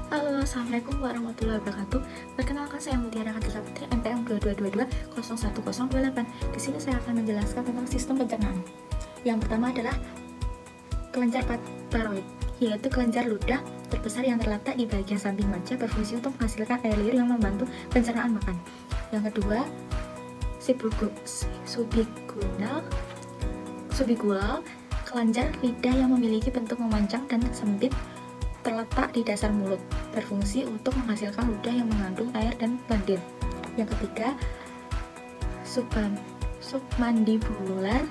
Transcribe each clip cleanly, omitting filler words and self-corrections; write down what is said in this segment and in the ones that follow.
Halo, assalamualaikum warahmatullahi wabarakatuh. Perkenalkan, saya Mutiara Khadijah Putri, NPM 2222 Di sini saya akan menjelaskan tentang sistem pencernaan. Yang pertama adalah kelenjar paroid, yaitu kelenjar ludah terbesar yang terletak di bagian samping wajah, berfungsi untuk menghasilkan air liur yang membantu pencernaan makan. Yang kedua, subigual, kelenjar lidah yang memiliki bentuk memanjang dan sempit, terletak di dasar mulut, berfungsi untuk menghasilkan ludah yang mengandung air dan lendir. Yang ketiga, submandibular,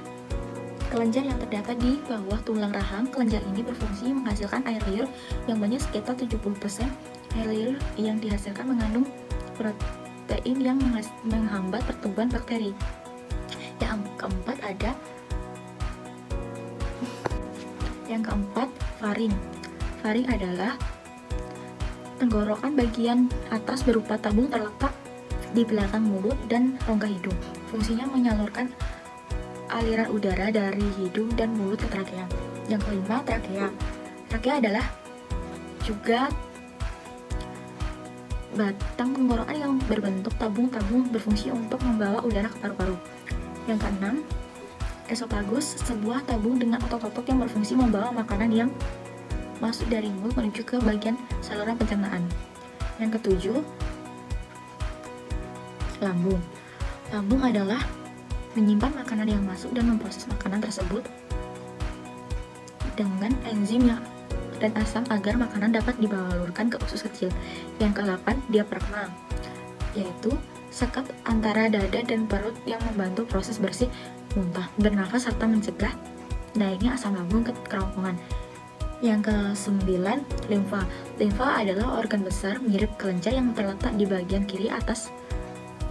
kelenjar yang terdapat di bawah tulang rahang. Kelenjar ini berfungsi menghasilkan air liur yang banyak, sekitar 70% air liur yang dihasilkan mengandung protein yang menghambat pertumbuhan bakteri. Yang keempat, faring. Faring adalah tenggorokan bagian atas berupa tabung terletak di belakang mulut dan rongga hidung. Fungsinya menyalurkan aliran udara dari hidung dan mulut ke trakea. Yang kelima, trakea. Trakea adalah juga batang tenggorokan yang berbentuk tabung-tabung, berfungsi untuk membawa udara ke paru-paru. Yang keenam, esofagus, sebuah tabung dengan otot-otot yang berfungsi membawa makanan yang masuk dari mulut menuju ke bagian saluran pencernaan. Yang ketujuh, lambung. Lambung adalah menyimpan makanan yang masuk dan memproses makanan tersebut dengan enzim dan asam agar makanan dapat dibalurkan ke usus kecil. Yang ke-8, diafragma, yaitu sekat antara dada dan perut yang membantu proses bersih, muntah, bernafas, serta mencegah naiknya asam lambung ke kerongkongan. Yang ke-9, limfa. Limfa adalah organ besar mirip kelenjar yang terletak di bagian kiri atas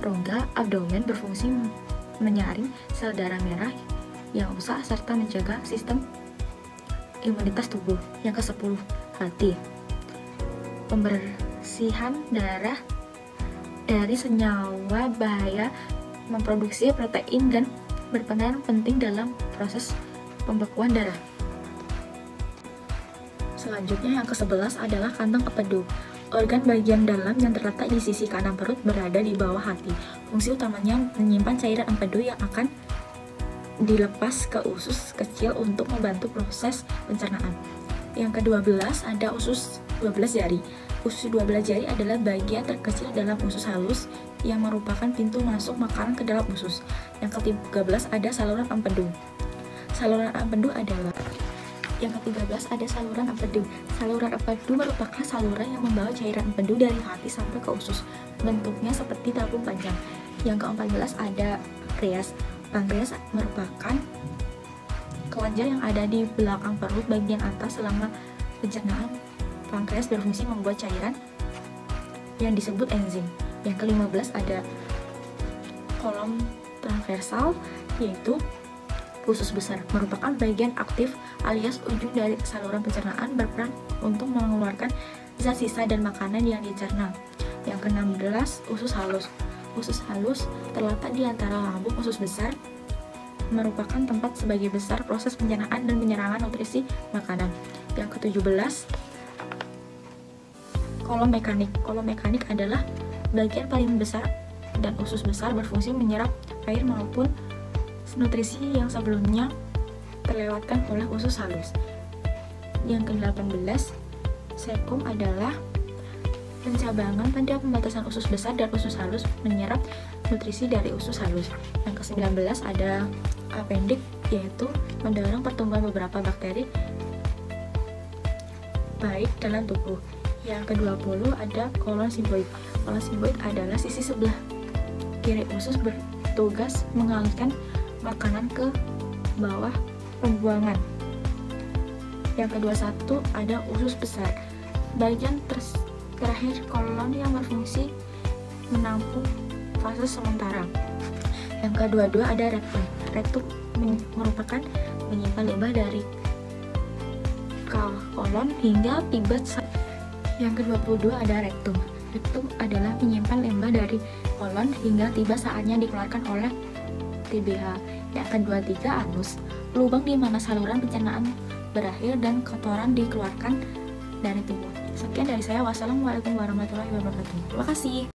rongga abdomen, berfungsi menyaring sel darah merah yang rusak serta menjaga sistem imunitas tubuh. Yang ke-10, hati. Pembersihan darah dari senyawa bahaya, memproduksi protein dan berperan penting dalam proses pembekuan darah. Selanjutnya, yang ke-11 adalah kantong empedu. Organ bagian dalam yang terletak di sisi kanan perut, berada di bawah hati. Fungsi utamanya menyimpan cairan empedu yang akan dilepas ke usus kecil untuk membantu proses pencernaan. Yang ke-12 ada usus 12 jari. Usus 12 jari adalah bagian terkecil dalam usus halus yang merupakan pintu masuk makanan ke dalam usus. Yang ke-13 ada saluran empedu. Yang ke-13 ada saluran empedu. Saluran empedu merupakan saluran yang membawa cairan empedu dari hati sampai ke usus. Bentuknya seperti tabung panjang. Yang ke-14 ada pankreas. Pankreas merupakan kelenjar yang ada di belakang perut bagian atas. Selama pencernaan, pankreas berfungsi membuat cairan yang disebut enzim. Yang ke-15 ada kolom transversal, yaitu usus besar, merupakan bagian aktif alias ujung dari saluran pencernaan, berperan untuk mengeluarkan zat sisa dan makanan yang dicerna. Yang ke-16, usus halus. Usus halus terletak di antara lambung usus besar, merupakan tempat sebagai besar proses pencernaan dan penyerangan nutrisi makanan. Yang ke-17, kolom mekanik. Kolom mekanik adalah bagian paling besar dan usus besar, berfungsi menyerap air maupun nutrisi yang sebelumnya terlewatkan oleh usus halus. Yang ke-18, sekum adalah pencabangan pada pembatasan usus besar dan usus halus menyerap nutrisi dari usus halus. Yang ke-19 ada apendik, yaitu mendorong pertumbuhan beberapa bakteri baik dalam tubuh. Yang ke-20 ada kolon simboid. Kolon simboid adalah sisi sebelah kiri usus, bertugas mengalirkan makanan ke bawah pembuangan. Yang ke-21 ada usus besar, bagian terakhir kolon yang berfungsi menampung fase sementara. Yang ke-22 ada rektum. Rektum merupakan menyimpan limbah dari kolon hingga tiba. Yang ke-22 ada rektum. Rektum adalah menyimpan limbah dari kolon hingga tiba saatnya dikeluarkan oleh TBH. Yang ke-23 anus, lubang di mana saluran pencernaan berakhir dan kotoran dikeluarkan dari tubuh. Sekian dari saya. Wassalamualaikum warahmatullahi wabarakatuh. Terima kasih.